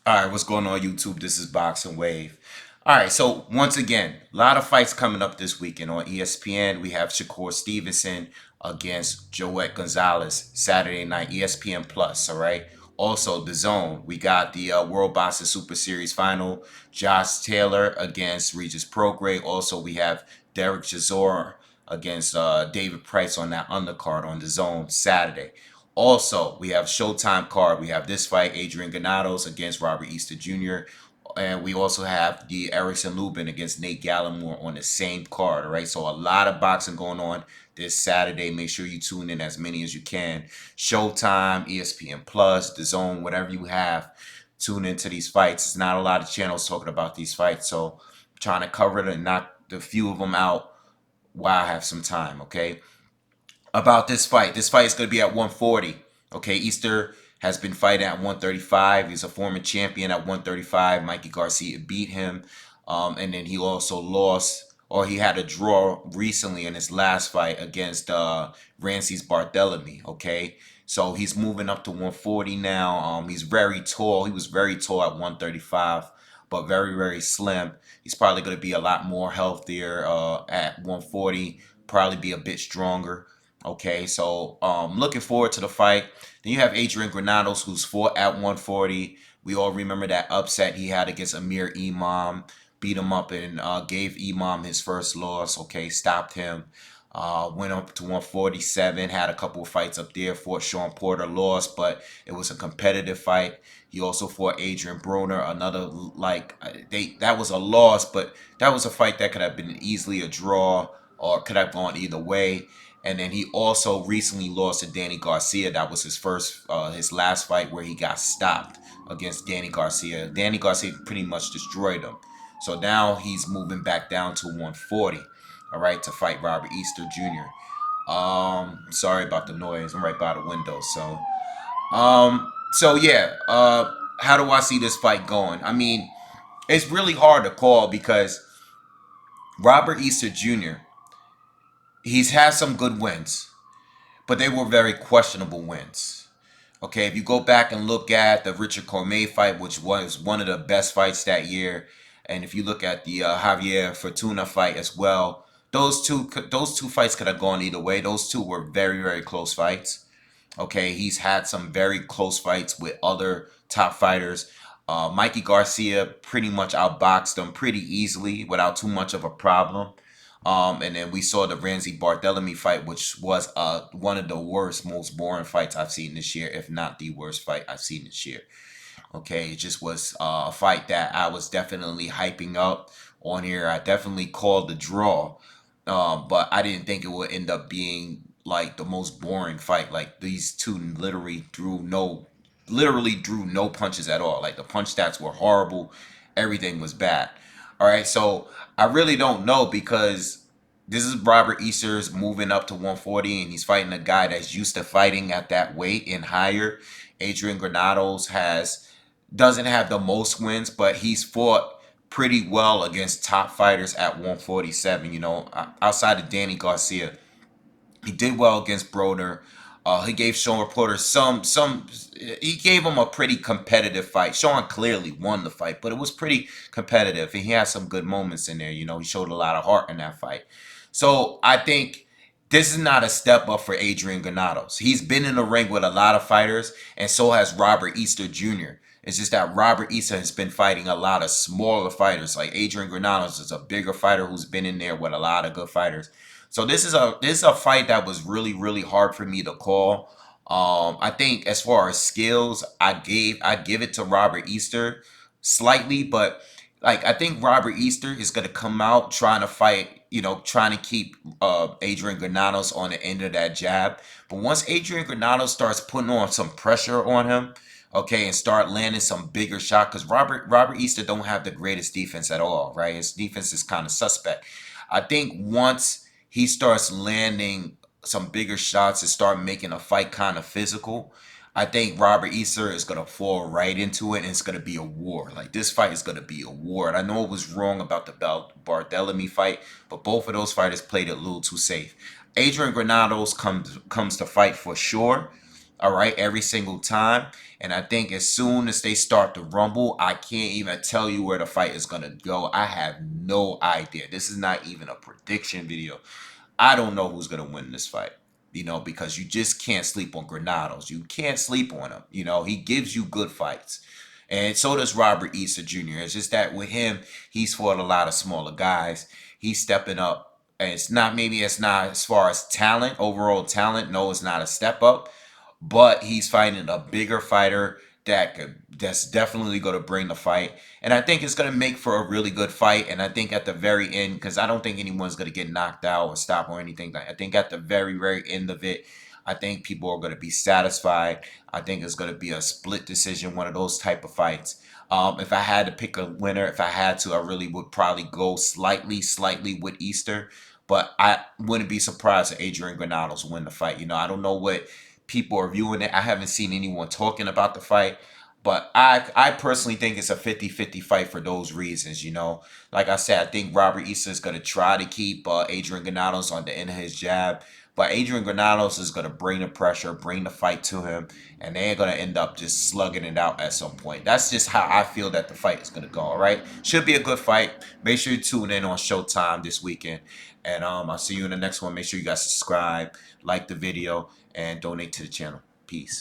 All right, what's going on, YouTube? This is BoxingWave. All right, so once again, a lot of fights coming up this weekend on ESPN. We have Shakur Stevenson against Joet Gonzalez Saturday night, ESPN Plus. All right. Also, the Zone. We got the World Boxing Super Series final. Josh Taylor against Regis Prograis. Also, we have Derek Chisora against David Price on that undercard on the Zone Saturday. Also, we have Showtime card. We have this fight, Adrian Granados against Robert Easter Jr. And we also have the Erickson Lubin against Nate Gallimore on the same card. All right. So a lot of boxing going on this Saturday. Make sure you tune in as many as you can. Showtime, ESPN Plus, The Zone, whatever you have. Tune into these fights. It's not a lot of channels talking about these fights. So I'm trying to cover it and knock the few of them out while I have some time. Okay, about this fight. This fight is going to be at 140. Okay, Easter has been fighting at 135. He's a former champion at 135. Mikey Garcia beat him. And then he also lost, or he had a draw recently in his last fight against Rances Barthélemy. Okay, so he's moving up to 140 now. He's very tall. He was very tall at 135, but very, very slim. He's probably going to be a lot more healthier at 140, probably be a bit stronger. Okay, so looking forward to the fight. Then you have Adrian Granados, who's fought at 140. We all remember that upset he had against Amir Imam. Beat him up and gave Imam his first loss. Okay, stopped him. Went up to 147. Had a couple of fights up there. Fought Sean Porter, lost, but it was a competitive fight. He also fought Adrian Broner, another that was a loss, but that was a fight that could have been easily a draw or could have gone either way. And then he also recently lost to Danny Garcia. That was his last fight where he got stopped against Danny Garcia. Danny Garcia pretty much destroyed him. So now he's moving back down to 140, all right, to fight Robert Easter Jr. Sorry about the noise. I'm right by the window. So yeah. How do I see this fight going? I mean, it's really hard to call because Robert Easter Jr. He's had some good wins, but they were very questionable wins. Okay, if you go back and look at the Richard Cormier fight, which was one of the best fights that year, and if you look at the Javier Fortuna fight as well, those two fights could have gone either way. Those two were very, very close fights. Okay, he's had some very close fights with other top fighters. Mikey Garcia pretty much outboxed him pretty easily without too much of a problem. And then we saw the Rances Barthélemy fight, which was one of the worst, most boring fights I've seen this year, if not the worst fight I've seen this year. Okay, it just was a fight that I was definitely hyping up on here. I definitely called the draw, but I didn't think it would end up being like the most boring fight. Like these two literally drew no punches at all. Like the punch stats were horrible. Everything was bad. All right, so I really don't know because this is Robert Easter's moving up to 140 and he's fighting a guy that's used to fighting at that weight and higher. Adrian Granados doesn't have the most wins, but he's fought pretty well against top fighters at 147. You know, outside of Danny Garcia, he did well against Broner. He gave Sean Porter he gave him a pretty competitive fight. Sean clearly won the fight, but it was pretty competitive, and he had some good moments in there. You know, he showed a lot of heart in that fight. So I think this is not a step up for Adrian Granados. He's been in the ring with a lot of fighters, and so has Robert Easter Jr. It's just that Robert Easter has been fighting a lot of smaller fighters. Like Adrian Granados is a bigger fighter who's been in there with a lot of good fighters. So this is a fight that was really, really hard for me to call. I think as far as skills, I give it to Robert Easter slightly, but like I think Robert Easter is gonna come out trying to fight, trying to keep Adrian Granados on the end of that jab. But once Adrian Granados starts putting on some pressure on him, okay, and start landing some bigger shot, because Robert Easter don't have the greatest defense at all, right? His defense is kind of suspect. I think once he starts landing some bigger shots and start making a fight kind of physical, I think Robert Easter is going to fall right into it and it's going to be a war. Like this fight is going to be a war. And I know it was wrong about the Barthélemy fight, but both of those fighters played it a little too safe. Adrian Granados comes to fight for sure. All right, every single time. And I think as soon as they start to rumble, I can't even tell you where the fight is going to go. I have no idea. This is not even a prediction video. I don't know who's going to win this fight, because you just can't sleep on Granados. You can't sleep on him. He gives you good fights. And so does Robert Easter Jr. It's just that with him, he's fought a lot of smaller guys. He's stepping up. And it's not as far as talent, overall talent. No, it's not a step up, but he's fighting a bigger fighter that's definitely going to bring the fight, and I think it's going to make for a really good fight. And I think at the very end, because I don't think anyone's going to get knocked out or stop or anything, I think at the very end of it, I think people are going to be satisfied. I think it's going to be a split decision, one of those type of fights. If I had to pick a winner, if I had to, I really would probably go slightly with Easter, but I wouldn't be surprised if Adrian Granados win the fight. I don't know what people are viewing it. I haven't seen anyone talking about the fight, but I personally think it's a 50-50 fight for those reasons. Like I said, I think Robert Easter is going to try to keep Adrian Granados on the end of his jab, but Adrian Granados is going to bring the pressure, bring the fight to him, and they're going to end up just slugging it out at some point. That's just how I feel that the fight is going to go. All right, should be a good fight. Make sure you tune in on Showtime this weekend, and I'll see you in the next one. Make sure you guys subscribe, like the video, and donate to the channel. Peace.